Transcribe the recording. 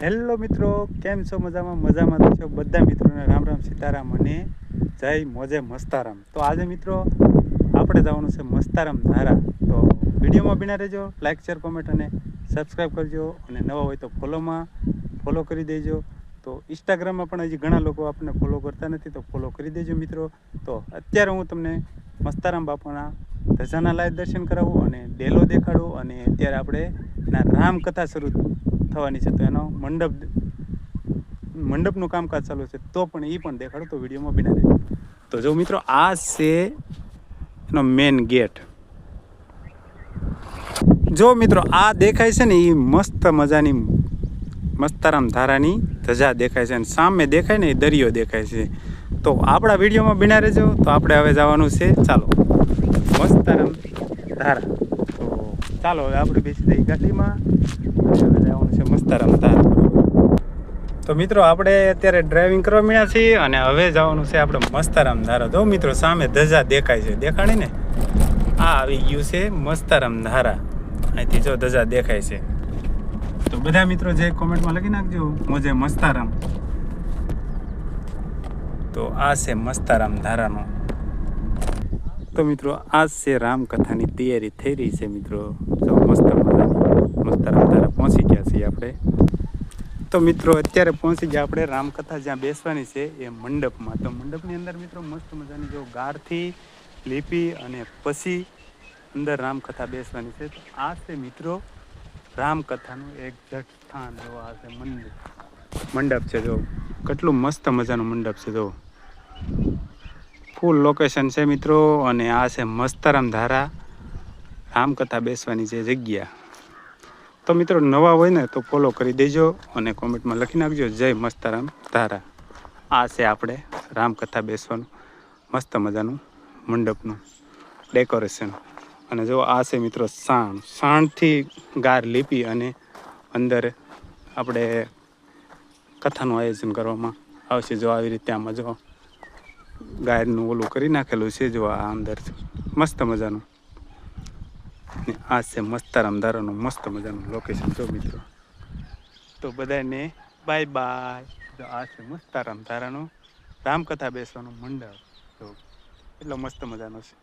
Hello મિત્રો, કેમ છો? મજામાં તો છો બધા મિત્રોને રામ રામ સીતારામ અને જય મોજે મસ્તારામ. તો આજે મિત્રો આપણે જવાનું છે મસ્તારામ ધારા. તો વિડીયોમાં બિના રહેજો, લાઇક શેર કોમેન્ટ અને સબસ્ક્રાઈબ કરજો, અને નવા હોય તો ફોલો કરી દેજો. તો ઇન્સ્ટાગ્રામમાં પણ હજી ઘણા લોકો આપણને ફોલો કરતા નથી, તો ફોલો કરી દેજો મિત્રો. તો અત્યારે હું તમને મસ્તારામ બાપાના ધજાના લાઈવ દર્શન કરાવું અને ડેલો દેખાડું, અને અત્યારે આપણે એના રામકથા શરૂ થવાની છે, તો એનો મંડપનું કામકાજ ચાલુ છે, તો પણ એ પણ દેખાડો. તો વિડીયોમાં બિના રહે. તો જો મિત્રો, આ છે એનો મેન ગેટ. જો મિત્રો, આ દેખાય છે ને, એ મસ્ત મજાની મસ્તારામ ધારાની ધજા દેખાય છે, અને સામે દેખાય ને એ દરિયો દેખાય છે. તો આપણા વિડીયોમાં બિના રહેજો. તો આપણે હવે જવાનું છે, ચાલો મસ્તારામ ધારા. તો ચાલો હવે આપણે બેસી જઈએ ગાડીમાં, હવે જવાનું છે મસ્તારામ ધારા. તો મિત્રો, આપણે અત્યારે ડ્રાઇવિંગ કરવા મળ્યા છીએ, અને હવે જવાનું છે આપણે મસ્તારામ ધારા. જો મિત્રો, સામે ધજા દેખાય છે, દેખાણી ને? આ આવી ગયું છે મસ્તારામ ધારા. અહીંથી જો ધજા દેખાય છે. તો બધા મિત્રો જે કોમેન્ટમાં લખી નાખજો મોજે મસ્તારામ. તો આ છે મસ્તારામ ધારાનો. તો મિત્રો, આ છે રામકથાની તૈયારી થઈ રહી છે મિત્રો. જો મસ્ત મસ્તારામ ધારા પહોંચી ગયા છીએ આપણે. તો મિત્રો, અત્યારે પહોંચી ગયા આપણે રામકથા જ્યાં બેસવાની છે એ મંડપમાં. તો મંડપની અંદર મિત્રો મસ્ત મજાની જો ગારથી લીપી અને પછી અંદર રામકથા બેસવાની છે. તો આ છે મિત્રો રામકથાનું એક્ઝેક્ટ સ્થાન. જો આ છે મંડપ છે, જો કેટલું મસ્ત મજાનું મંડપ છે, જો ફૂલ લોકેશન છે મિત્રો. અને આ છે મસ્તારામ ધારા, રામકથા બેસવાની છે જગ્યા. તો મિત્રો, નવા હોય ને તો ફોલો કરી દેજો, અને કોમેન્ટમાં લખી નાખજો જય મસ્તારામ ધારા. આ છે આપણે રામકથા બેસવાનું મસ્ત મજાનું મંડપનું ડેકોરેશન. અને જો આ છે મિત્રો સાણથી ગાર લીપી અને અંદર આપણે કથાનું આયોજન કરવામાં આવશે. જો આવી રીતે આમાં જો ગાયનું ઓલું કરી નાખેલું છે, જો આ અંદર મસ્ત મજાનું. આ છે મસ્તારામ ધારાનું મસ્ત મજાનું લોકેશન. જો મિત્રો, તો બધાને બાય બાય. તો આ છે મસ્તારામ ધારાનું રામકથા બેસવાનું મંડપ. તો એટલો મસ્ત મજાનો છે.